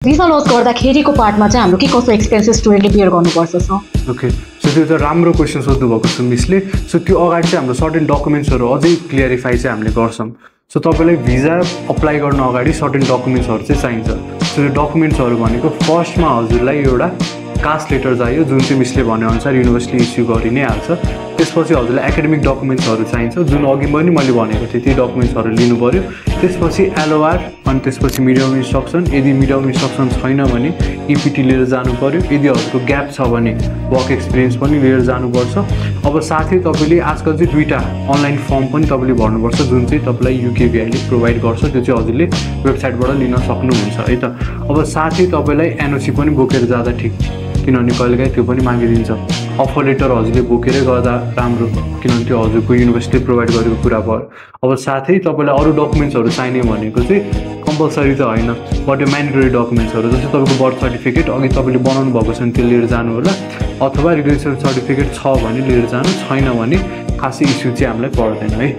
Visa lodge गर्दाखेरिको पार्टमा चाहिँ हाम्रो के कस्तो एक्सपेन्सेस स्टुडेन्टले बियर गर्नुपर्छ सर? ओके, सो त्यो त राम्रो क्वेसन सोध्नु भएको छ मिसले। सो त्यो अगाडि चाहिँ हाम्रो सर्टेन डकुमेन्ट्सहरू अझै क्लियरिफाई चाहिँ हामीले गर्छौँ। सो तपाईँलाई भिजा अप्लाई गर्नु अगाडि सर्टेन डकुमेन्ट्सहरू चाहिँ चाहिन्छ। सो त्यो डकुमेन्ट्सहरू भनेको फर्स्टमा हजुरलाई एउटा कास्ट लेटर चाहियो, जुन चाहिँ मिसले भनेअनुसार युनिभर्सिटीले इस्यु गरि नै हाल्छ। त्यसपछि हजुरलाई एकाडेमिक डकुमेन्ट्सहरू चाहिन्छ, जुन अघि पनि मैले भनेको थिएँ, ती डकुमेन्ट्सहरू लिनु पऱ्यो। त्यसपछि एलओआर, अनि त्यसपछि मिडियम इन्स्ट्रक्सन। यदि मिडियम इन्स्ट्रक्सन छैन भने इपिटी लिएर जानु पऱ्यो। यदि हजुरको ग्याप छ भने वर्क एक्सपिरियन्स पनि लिएर जानुपर्छ। अब साथै तपाईँले आजकल चाहिँ दुईवटा अनलाइन फर्म पनि तपाईँले भर्नुपर्छ, जुन चाहिँ तपाईँलाई युकेभिआईले प्रोभाइड गर्छ। त्यो चाहिँ हजुरले वेबसाइटबाट लिन सक्नुहुन्छ है त। अब साथै तपाईँलाई एनओसी पनि बोकेर जाँदा ठिक, किनभने कहिलेकाहीँ त्यो पनि मागिदिन्छ। अफर लेटर हजुरले बोकेरै गर्दा राम्रो, किनभने त्यो हजुरको युनिभर्सिटीले प्रोभाइड गरेको कुरा भयो। अब साथै तपाईँलाई अरू डकुमेन्ट्सहरू चाहिने भनेको चाहिँ कम्पलसरी त होइन, बट यो म्यान्डेटरी डकुमेन्ट्सहरू जस्तै तपाईँको बर्थ सर्टिफिकेट अघि तपाईँले बनाउनु भएको छ भने त्यो लिएर जानु होला, अथवा रिलेसन सर्टिफिकेट छ भने लिएर जानु, छैन भने खासै इस्यु चाहिँ हामीलाई पर्दैन है।